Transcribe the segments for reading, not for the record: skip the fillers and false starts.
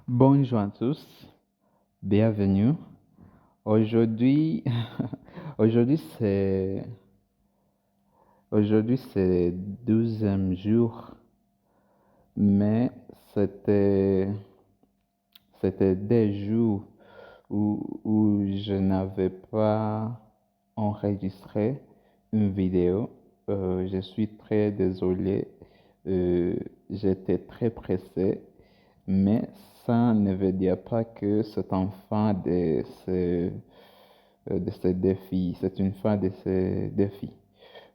Bonjour à tous, bienvenue. Aujourd'hui, aujourd'hui c'est aujourd'hui c'est 12e jour, mais c'était c'était des jours où je n'avais pas enregistré une vidéo. Je suis très désolé. Euh, J'étais très pressé, mais ça ne veut dire pas que c'est un fin de ce défi. C'est une fin de ce défi.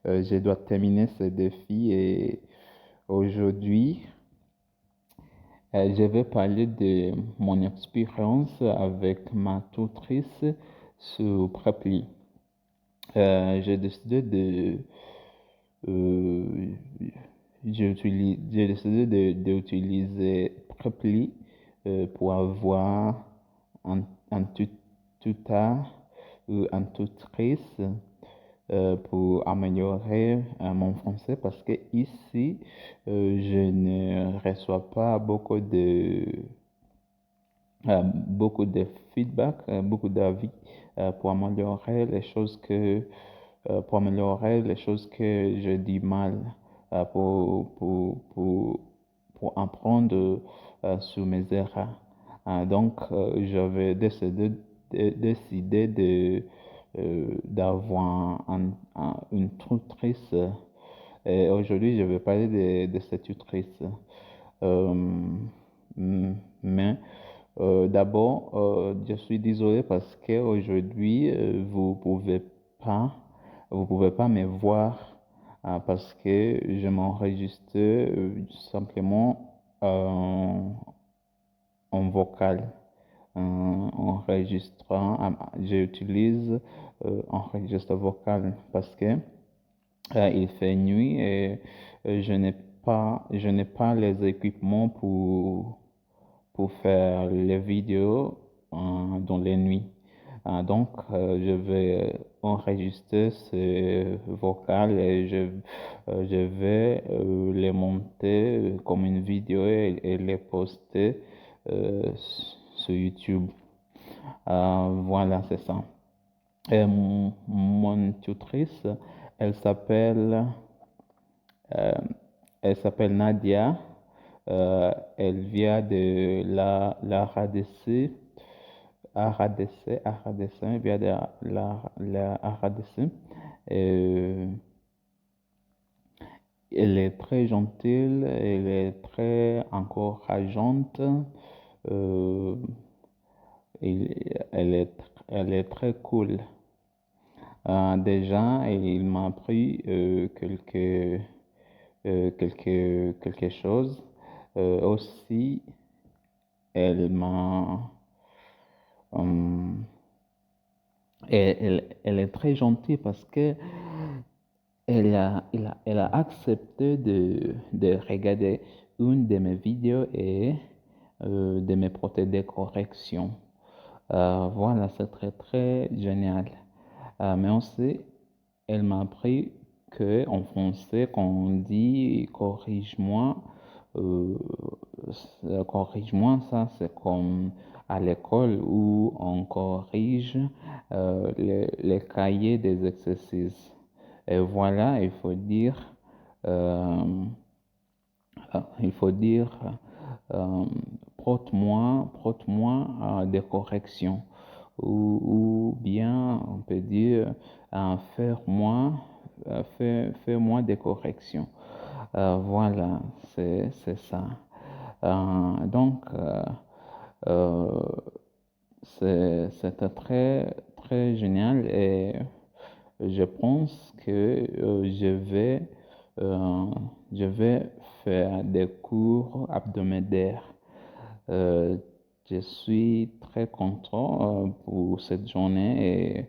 Je dois terminer ce défi et aujourd'hui, je vais parler de mon expérience avec ma tutrice sur Preply. J'ai décidé euh, j'ai décidé d'utiliser Preply pour avoir un tuteur ou un tutrice pour améliorer mon français parce que ici, je ne reçois pas beaucoup de feedback, beaucoup d'avis pour améliorer les choses que je dis mal, euh, pour, pour, pour, pour apprendre sur mes erreurs. Donc, j'avais décidé d'avoir une tutrice. Et aujourd'hui, je vais parler de cette tutrice. Euh, mais d'abord, je suis désolé parce qu'aujourd'hui, vous pouvez pas me voir parce que je m'enregistre simplement en vocal. J'utilise enregistre vocal parce que il fait nuit et je n'ai pas les équipements pour faire les vidéos dans les nuits. Donc, je vais enregistrer ce vocal et je vais les monter comme une vidéo et les poster sur YouTube. Voilà, c'est ça. Et mon tutrice, elle s'appelle euh, elle s'appelle Nadia. Elle vient de la RADC. RADC, elle vient de la RADC. Euh, Elle est très gentille, elle est très encourageante. Euh, elle est très cool. Déjà, il m'a appris quelque chose. Aussi, elle m'a, euh, elle est très gentille parce que elle a accepté de regarder une de mes vidéos et de me porter des corrections. Voilà, c'est très, très génial. Mais aussi, elle m'a appris que en français, quand on dit euh, corrige-moi, ça c'est comme à l'école où on corrige les cahiers des exercices. Et voilà, euh, il faut dire, euh, prête-moi des corrections. Ou bien, on peut dire, fais-moi des corrections. Voilà, c'est ça. Donc, euh, c'était très, très génial et je pense que euh, je vais faire des cours hebdomadaires. Euh, je suis très content pour cette journée et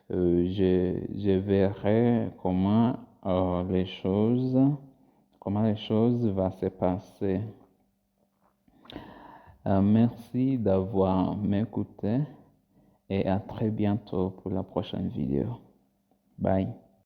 je verrai comment les choses vont se passer. Merci d'avoir m'écouté et à très bientôt pour la prochaine vidéo. Bye.